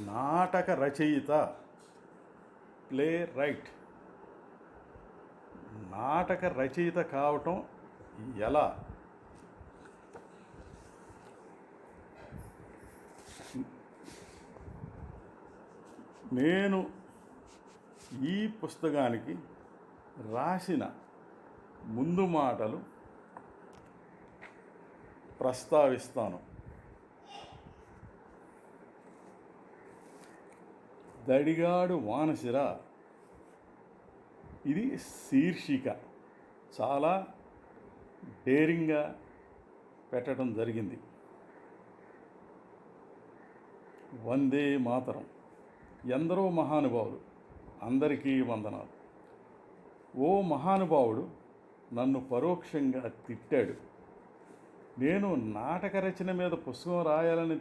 నాటక రచయిత, play right. నాటక రచయిత కావటం ఎలా? నేను ఈ పుస్తకానికి రాసిన ముందు మాటలు ప్రస్తావిస్తాను. దడిగాడు వానసిర, ఇది శీర్షిక. చాలా డేరింగ్గా పెట్టడం జరిగింది. వందే మాతరం. ఎందరో మహానుభావులు, అందరికీ వందనాలు. ఓ మహానుభావుడు నన్ను పరోక్షంగా తిట్టాడు. నేను నాటక రచన మీద పుస్తకం రాయాలని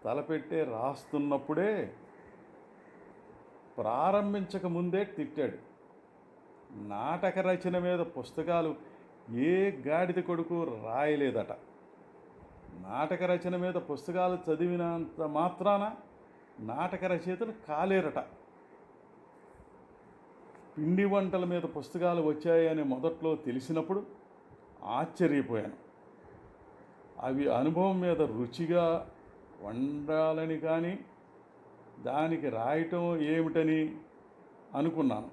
తలపెట్టే రాస్తున్నప్పుడే, ప్రారంభించక ముందే తిట్టాడు. నాటక రచన మీద పుస్తకాలు ఏ గాడిద కొడుకు రాయలేదట. నాటక రచన మీద పుస్తకాలు చదివినంత మాత్రాన నాటక రచయితలు కాలేరట. పిండి వంటల మీద పుస్తకాలు వచ్చాయని మొదట్లో తెలిసినప్పుడు ఆశ్చర్యపోయాను. అవి అనుభవం మీద రుచిగా వండాలని కానీ దానికి రాయటం ఏమిటని అనుకున్నాను.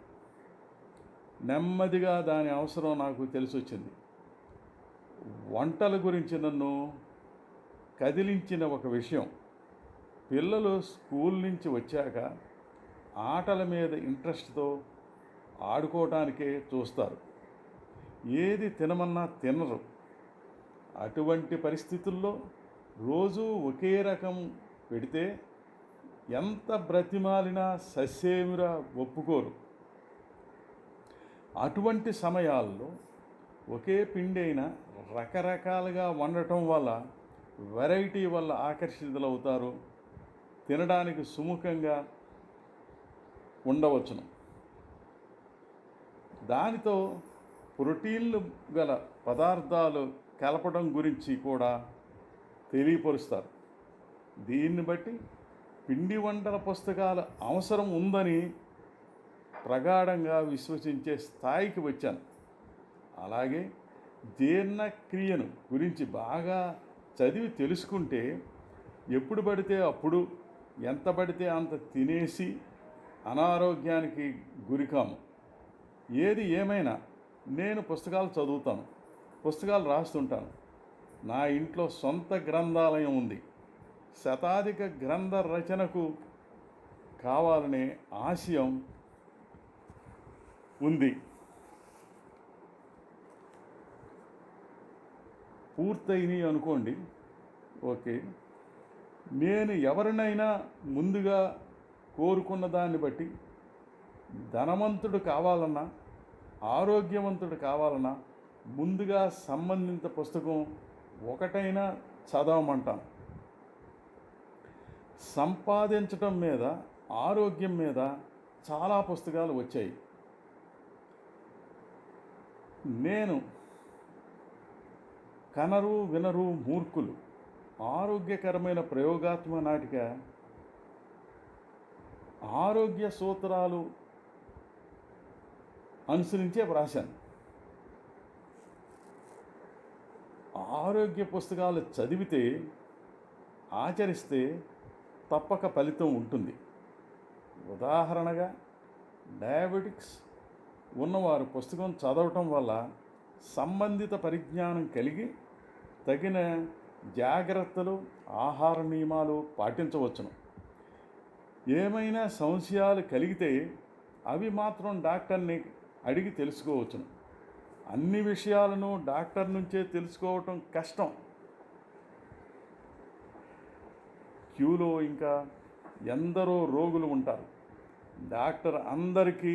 నెమ్మదిగా దాని అవసరం నాకు తెలిసొచ్చింది. వంటల గురించి నన్ను కదిలించిన ఒక విషయం, పిల్లలు స్కూల్ నుంచి వచ్చాక ఆటల మీద ఇంట్రెస్ట్తో ఆడుకోవటానికే చూస్తారు. ఏది తినమన్నా తినరు. అటువంటి పరిస్థితుల్లో రోజూ ఒకే రకం పెడితే ఎంత బ్రతిమాలినా ససేమిరా ఒప్పుకోరు. అటువంటి సమయాల్లో ఒకే పిండి అయినా రకరకాలుగా వండటం వల్ల వెరైటీ వల్ల ఆకర్షితులవుతారు. తినడానికి సుముఖంగా ఉండవచ్చును. దానితో ప్రోటీన్లు గల పదార్థాలు కలపడం గురించి కూడా తెలియపరుస్తారు. దీన్ని బట్టి పిండి వంటల పుస్తకాల అవసరం ఉందని ప్రగాఢంగా విశ్వసించే స్థాయికి వచ్చాను. అలాగే జీర్ణక్రియను గురించి బాగా చదివి తెలుసుకుంటే ఎప్పుడు పడితే అప్పుడు ఎంత పడితే అంత తినేసి అనారోగ్యానికి గురికాము. ఏది ఏమైనా నేను పుస్తకాలు చదువుతాను, పుస్తకాలు రాస్తుంటాను. నా ఇంట్లో సొంత గ్రంథాలయం ఉంది. శతాధిక గ్రంథ రచనకు కావాలనే ఆశయం ఉంది. పూర్తయినాయి అనుకోండి, ఓకే. నేను ఎవరినైనా ముందుగా కోరుకున్న దాన్ని బట్టి ధనవంతుడు కావాలన్నా ఆరోగ్యవంతుడు కావాలన్నా ముందుగా సంబంధిత పుస్తకం ఒకటైనా చదవమంటాను. సంపాదించటం మీద, ఆరోగ్యం మీద చాలా పుస్తకాలు వచ్చాయి. నేను కనరు వినరు మూర్ఖులు ఆరోగ్యకరమైన ప్రయోగాత్మక నాటిక ఆరోగ్య సూత్రాలు అనుసరించే వ్రాశాను. ఆరోగ్య పుస్తకాలు చదివితే, ఆచరిస్తే తప్పక ఫలితం ఉంటుంది. ఉదాహరణగా డయాబెటిక్స్ ఉన్నవారు పుస్తకం చదవటం వల్ల సంబంధిత పరిజ్ఞానం కలిగి తగిన జాగ్రత్తలు, ఆహార నియమాలు పాటించవచ్చును. ఏమైనా సంశయాలు కలిగితే అవి మాత్రం డాక్టర్ని అడిగి తెలుసుకోవచ్చును. అన్ని విషయాలను డాక్టర్ నుంచే తెలుసుకోవటం కష్టం. క్యూలో ఇంకా ఎందరో రోగులు ఉంటారు. డాక్టర్ అందరికీ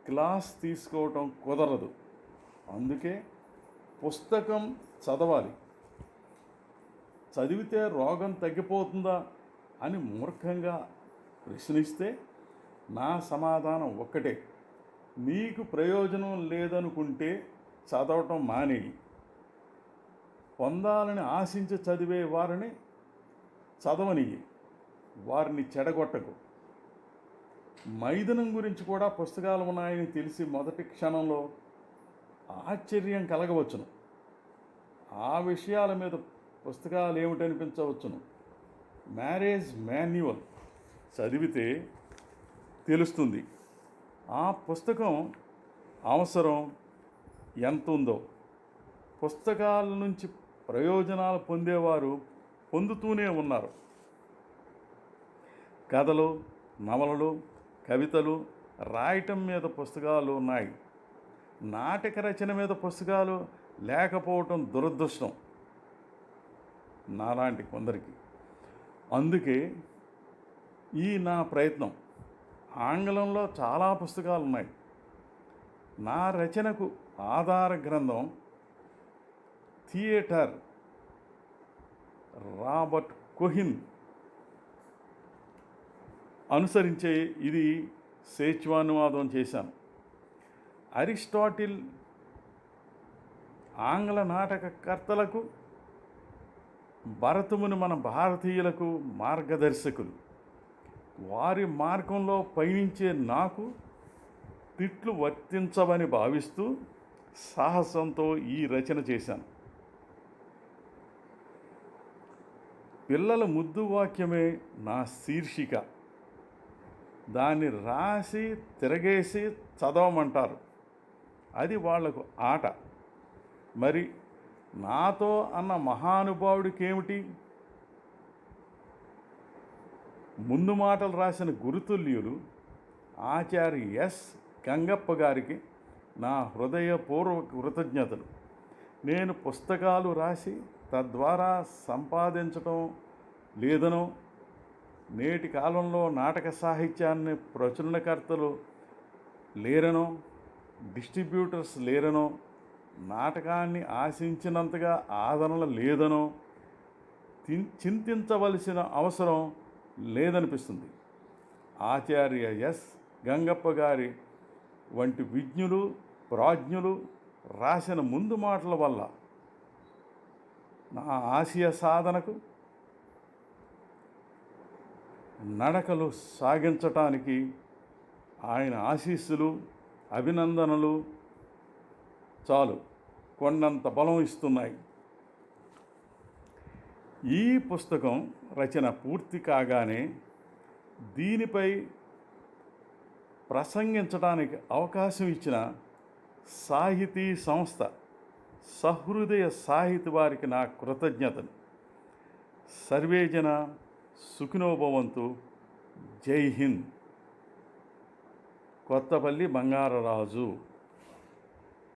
క్లాస్ తీసుకోవటం కుదరదు. అందుకే పుస్తకం చదవాలి. చదివితే రోగం తగ్గిపోతుందా అని మూర్ఖంగా ప్రశ్నిస్తే నా సమాధానం ఒక్కటే: నీకు ప్రయోజనం లేదనుకుంటే చదవటం మానేయి. పొందాలని ఆశించి చదివే వారిని చదవనియ్యి. వారిని చెడగొట్టకు. మైథునం గురించి కూడా పుస్తకాలు ఉన్నాయని తెలిసి మొదటి క్షణంలో ఆశ్చర్యం కలగవచ్చును. ఆ విషయాల మీద పుస్తకాలు ఏమిటనిపించవచ్చును. మ్యారేజ్ మాన్యువల్ చదివితే తెలుస్తుంది ఆ పుస్తకం అవసరం ఎంత ఉందో. పుస్తకాల నుంచి ప్రయోజనాలు పొందేవారు పొందుతూనే ఉన్నారు. కథలు, నవలలు, కవితలు రాయటం మీద పుస్తకాలు ఉన్నాయి. నాటక రచన మీద పుస్తకాలు లేకపోవటం దురదృష్టం నాలాంటి కొందరికి. అందుకే ఈ నా ప్రయత్నం. ఆంగ్లంలో చాలా పుస్తకాలు ఉన్నాయి. నా రచనకు ఆధార గ్రంథం థియేటర్ రాబర్ట్ కోహిన్ అనుసరించే ఇది స్వేచ్ఛానువాదం చేశాను. అరిస్టాటిల్ ఆంగ్ల నాటకకర్తలకు, భరతముని మన భారతీయులకు మార్గదర్శకులు. వారి మార్గంలో పయనించే నాకు తిట్లు వర్తించవని భావిస్తూ సాహసంతో ఈ రచన చేశాను. పిల్లల ముద్దు వాక్యమే నా శీర్షిక. దాన్ని రాసి తిరగేసి చదవమంటారు. అది వాళ్లకు ఆట. మరి నాతో అన్న మహానుభావుడికేమిటి? ముందు మాటలు రాసిన గురుతుల్యులు ఆచార్య ఎస్ గంగప్ప గారికి నా హృదయపూర్వక కృతజ్ఞతలు. నేను పుస్తకాలు రాసి తద్వారా సంపాదించటం లేదనో, నేటి కాలంలో నాటక సాహిత్యాన్ని ప్రచురణకర్తలు లేరనో, డిస్ట్రిబ్యూటర్స్ లేరనో, నాటకాన్ని ఆశించినంతగా ఆదరణ లేదనో చింతించవలసిన అవసరం లేదనిపిస్తుంది. ఆచార్య ఎస్ గంగప్ప గారి వంటి విజ్ఞులు, ప్రాజ్ఞులు రాసిన ముందు మాటల వల్ల నా ఆశయ సాధనకు, నడకలు సాగించటానికి ఆయన ఆశీస్సులు, అభినందనలు చాలు కొండంత బలం ఇస్తున్నాయి. ఈ పుస్తకం రచన పూర్తి కాగానే దీనిపై ప్రసంగించడానికి అవకాశం ఇచ్చిన సాహితీ సంస్థ సహృదయ సాహితీ వారికి నా కృతజ్ఞతలు. సర్వేజన సుఖినో భవంతు. జై హింద్. కొత్తపల్లి బంగారరాజు.